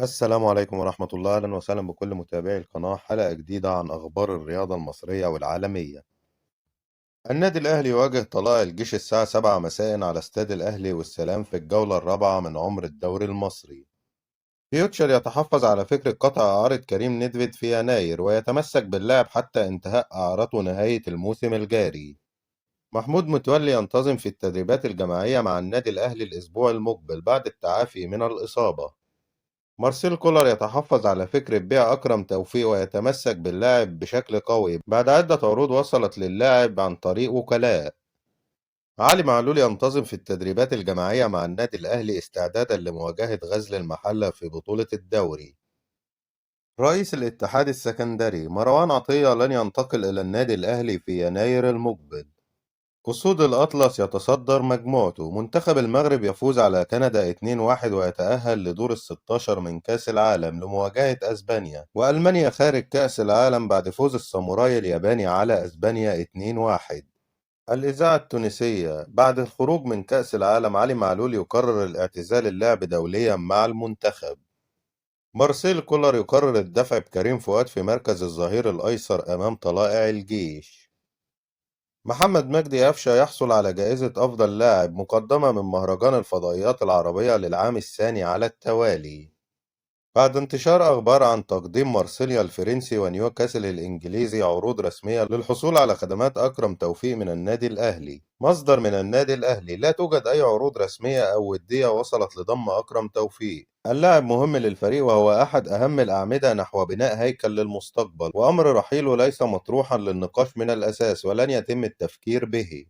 السلام عليكم ورحمة الله، أهلا وسهلا بكل متابعي القناة. حلقة جديدة عن أخبار الرياضة المصرية والعالمية. النادي الأهلي يواجه طلائع الجيش الساعة 7 مساء على استاد الأهلي والسلام في الجولة الرابعة من عمر الدوري المصري. فيوتشر يتحفظ على فكرة قطع إعارة كريم نيدفيد في يناير ويتمسك باللاعب حتى انتهاء إعارته نهاية الموسم الجاري. محمود متولي ينتظم في التدريبات الجماعية مع النادي الأهلي الأسبوع المقبل بعد التعافي من الإصابة. مارسيل كولر يتحفظ على فكرة بيع أكرم توفيق ويتمسك باللاعب بشكل قوي بعد عدة عروض وصلت للاعب عن طريق وكلاء. علي معلول ينتظم في التدريبات الجماعية مع النادي الأهلي استعدادا لمواجهة غزل المحلة في بطولة الدوري. رئيس الاتحاد السكندري مروان عطية لن ينتقل إلى النادي الأهلي في يناير المقبل. أسود الأطلس يتصدر مجموعته. منتخب المغرب يفوز على كندا 2-1 ويتأهل لدور الستاشر من كأس العالم لمواجهة أسبانيا. وألمانيا خارج كأس العالم بعد فوز الساموراي الياباني على أسبانيا 2-1. الإذاعة التونسية: بعد الخروج من كأس العالم علي معلول يقرر الاعتزال اللعب دوليا مع المنتخب. مارسيل كولر يقرر الدفع بكريم فؤاد في مركز الظهير الأيسر أمام طلائع الجيش. محمد مجدي قفشة يحصل على جائزة أفضل لاعب مقدمة من مهرجان الفضائيات العربية للعام الثاني على التوالي. بعد انتشار أخبار عن تقديم مارسيليا الفرنسي ونيوكاسل الإنجليزي عروض رسمية للحصول على خدمات أكرم توفيق من النادي الأهلي. مصدر من النادي الأهلي: لا توجد أي عروض رسمية أو ودية وصلت لضم أكرم توفيق. اللاعب مهم للفريق وهو أحد أهم الأعمدة نحو بناء هيكل للمستقبل، وأمر رحيله ليس مطروحا للنقاش من الأساس ولن يتم التفكير به.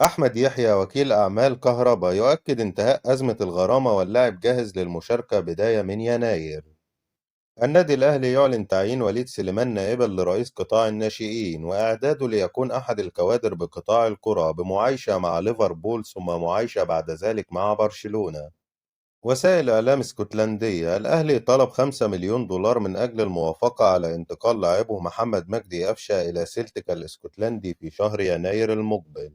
أحمد يحيى وكيل أعمال كهربا يؤكد انتهاء أزمة الغرامة واللاعب جاهز للمشاركة بداية من يناير. النادي الأهلي يعلن تعيين وليد سليمان نائبا لرئيس قطاع الناشئين وإعداده ليكون أحد الكوادر بقطاع الكرة بمعايشة مع ليفربول ثم معايشة بعد ذلك مع برشلونة. وسائل إعلام اسكتلندية: الأهلي طلب 5 مليون دولار من أجل الموافقة على انتقال لاعبه محمد مجدي قفشة إلى سيلتيك الاسكتلندي في شهر يناير المقبل.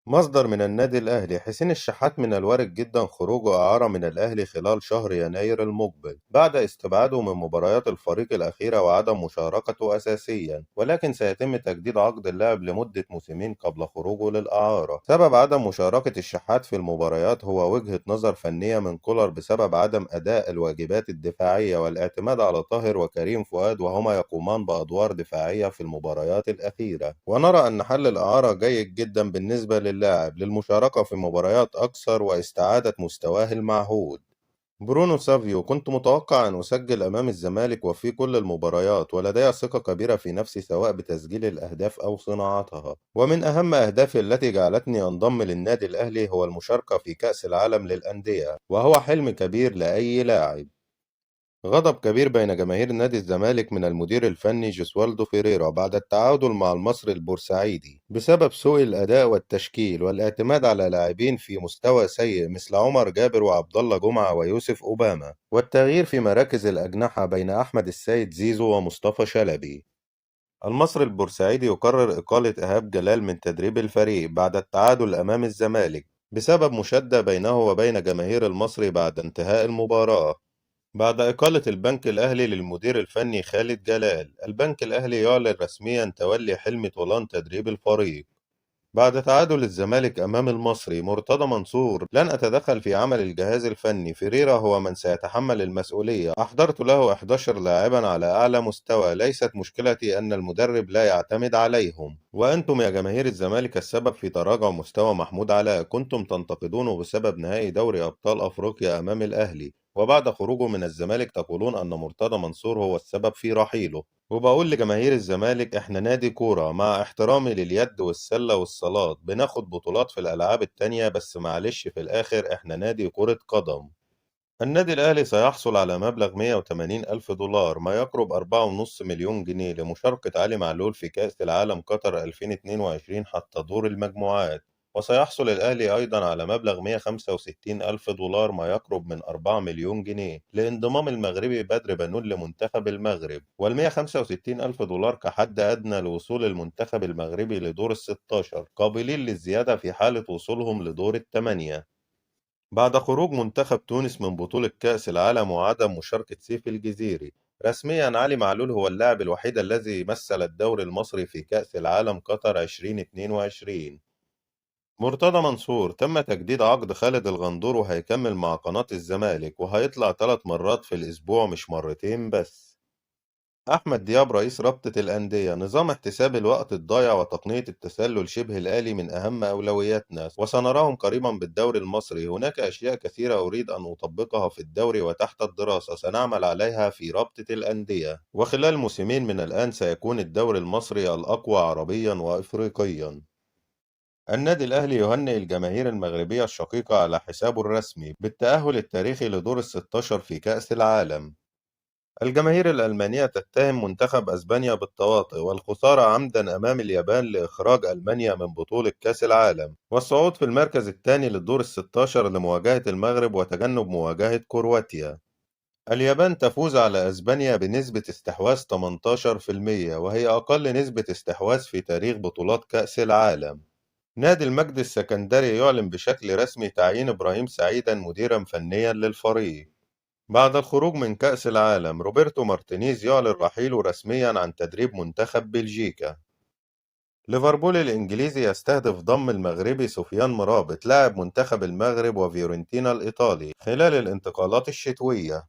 مصدر من النادي الأهلي: حسين الشحات من الوارد جدا خروجه إعارة من الأهلي خلال شهر يناير المقبل بعد استبعاده من مباريات الفريق الأخيرة وعدم مشاركته أساسيا، ولكن سيتم تجديد عقد اللاعب لمدة موسمين قبل خروجه للإعارة. سبب عدم مشاركة الشحات في المباريات هو وجهة نظر فنية من كولر بسبب عدم أداء الواجبات الدفاعية والاعتماد على طاهر وكريم فؤاد وهما يقومان بأدوار دفاعية في المباريات الأخيرة. ونرى أن حل الإعارة جيد جدا بالنسبة للاعب للمشاركة في مباريات أكثر واستعادة مستواه المعهود. برونو سافيو: كنت متوقع أن أسجل أمام الزمالك وفي كل المباريات ولدي ثقة كبيرة في نفسي سواء بتسجيل الأهداف أو صناعتها، ومن أهم أهدافي التي جعلتني أنضم للنادي الأهلي هو المشاركة في كأس العالم للأندية وهو حلم كبير لأي لاعب. غضب كبير بين جماهير نادي الزمالك من المدير الفني جوسوالدو فيريرا بعد التعادل مع المصري البورسعيدي بسبب سوء الأداء والتشكيل والاعتماد على لاعبين في مستوى سيء مثل عمر جابر وعبد الله جمعة ويوسف أوباما، والتغيير في مراكز الأجنحة بين أحمد السيد زيزو ومصطفى شلبي. المصري البورسعيدي يقرر إقالة إيهاب جلال من تدريب الفريق بعد التعادل أمام الزمالك بسبب مشادة بينه وبين جماهير المصري بعد انتهاء المباراة. بعد إقالة البنك الأهلي للمدير الفني خالد جلال، البنك الأهلي يعلن رسميا تولي حلمي طولان تدريب الفريق. بعد تعادل الزمالك أمام المصري، مرتضى منصور: لن أتدخل في عمل الجهاز الفني، فيريرا هو من سيتحمل المسؤولية، أحضرت له 11 لاعبا على أعلى مستوى، ليست مشكلتي أن المدرب لا يعتمد عليهم، وأنتم يا جماهير الزمالك السبب في تراجع مستوى محمود علاء، كنتم تنتقدونه بسبب نهائي دوري أبطال أفريقيا أمام الأهلي، وبعد خروجه من الزمالك تقولون أن مرتضى منصور هو السبب في رحيله. وبقول لجماهير الزمالك: احنا نادي كورة، مع احترامي لليد والسلة والصالات بناخد بطولات في الألعاب التانية، بس معلش في الآخر احنا نادي كرة قدم. النادي الأهلي سيحصل على مبلغ 180 ألف دولار ما يقرب 4.5 مليون جنيه لمشاركة علي معلول في كأس العالم قطر 2022 حتى دور المجموعات. وسيحصل الأهلي أيضا على مبلغ 165 ألف دولار ما يقرب من 4 مليون جنيه لانضمام المغربي بدر بنون لمنتخب المغرب، وال165 ألف دولار كحد أدنى لوصول المنتخب المغربي لدور ال16، قابلين للزيادة في حالة وصولهم لدور الثمانية. بعد خروج منتخب تونس من بطولة كأس العالم وعدم مشاركة سيف الجزيري، رسميا علي معلول هو اللاعب الوحيد الذي مثل الدوري المصري في كأس العالم قطر 2022. مرتضى منصور تم تجديد عقد خالد الغندور وهيكمل مع قناة الزمالك وهيطلع 3 مرات في الأسبوع مش مرتين بس. أحمد دياب رئيس رابطة الأندية: نظام احتساب الوقت الضايع وتقنية التسلل شبه الآلي من أهم أولوياتنا وسنراهم قريبا بالدوري المصري. هناك أشياء كثيرة أريد أن أطبقها في الدوري وتحت الدراسة سنعمل عليها في رابطة الأندية، وخلال موسمين من الآن سيكون الدوري المصري الأقوى عربيا وإفريقيا. النادي الأهلي يهنئ الجماهير المغربية الشقيقة على حسابه الرسمي بالتأهل التاريخي لدور ال16 في كأس العالم. الجماهير الألمانية تتهم منتخب أسبانيا بالتواطؤ والخسارة عمدا أمام اليابان لإخراج ألمانيا من بطولة كأس العالم والصعود في المركز الثاني للدور ال16 لمواجهة المغرب وتجنب مواجهة كرواتيا. اليابان تفوز على أسبانيا بنسبة استحواذ 18% وهي أقل نسبة استحواذ في تاريخ بطولات كأس العالم. نادي المجد السكندري يعلن بشكل رسمي تعيين إبراهيم سعيدا مديرا فنيا للفريق. بعد الخروج من كأس العالم، روبرتو مارتينيز يعلن رحيله رسميا عن تدريب منتخب بلجيكا. ليفربول الإنجليزي يستهدف ضم المغربي سفيان مرابط لاعب منتخب المغرب وفيورنتينا الإيطالي خلال الانتقالات الشتوية.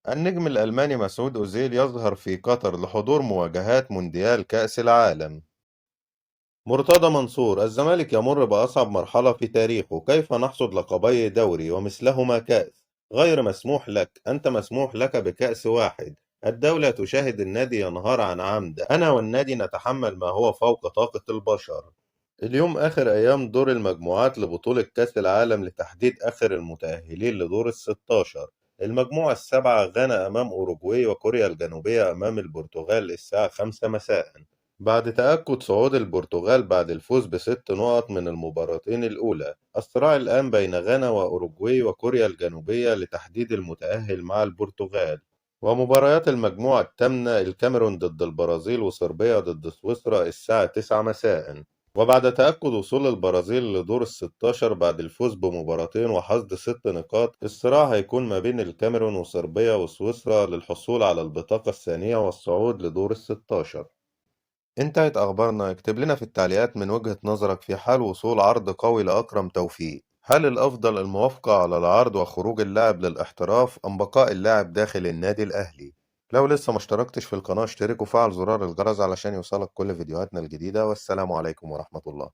النجم الألماني مسعود أوزيل يظهر في قطر لحضور مواجهات مونديال كأس العالم. مرتضى منصور: الزمالك يمر بأصعب مرحلة في تاريخه، كيف نحصد لقبي دوري ومثلهما كأس؟ غير مسموح لك، أنت مسموح لك بكأس واحد. الدولة تشاهد النادي ينهار عن عمد، أنا والنادي نتحمل ما هو فوق طاقة البشر. اليوم آخر أيام دور المجموعات لبطولة كأس العالم لتحديد آخر المتأهلين لدور ال16. المجموعة السبعة: غانا أمام أوروجواي وكوريا الجنوبية أمام البرتغال الساعة 5 مساء. بعد تأكد صعود البرتغال بعد الفوز ب6 نقط من المباراتين الأولى، الصراع الآن بين غانا وأوروجواي وكوريا الجنوبية لتحديد المتأهل مع البرتغال. ومباريات المجموعة الثامنة: الكاميرون ضد البرازيل وصربيا ضد سويسرا الساعة 9 مساء. وبعد تأكد وصول البرازيل لدور ال16 بعد الفوز بمباراتين وحصد 6 نقاط، الصراع هيكون ما بين الكاميرون وصربيا وسويسرا للحصول على البطاقة الثانية والصعود لدور ال16. انتهت أخبارنا. اكتب لنا في التعليقات من وجهة نظرك في حال وصول عرض قوي لأكرم توفيق، هل الأفضل الموافقة على العرض وخروج اللاعب للاحتراف أم بقاء اللاعب داخل النادي الأهلي؟ لو لسه ما اشتركتش في القناة اشترك وفعل زرار الجرس علشان يوصلك كل فيديوهاتنا الجديدة، والسلام عليكم ورحمة الله.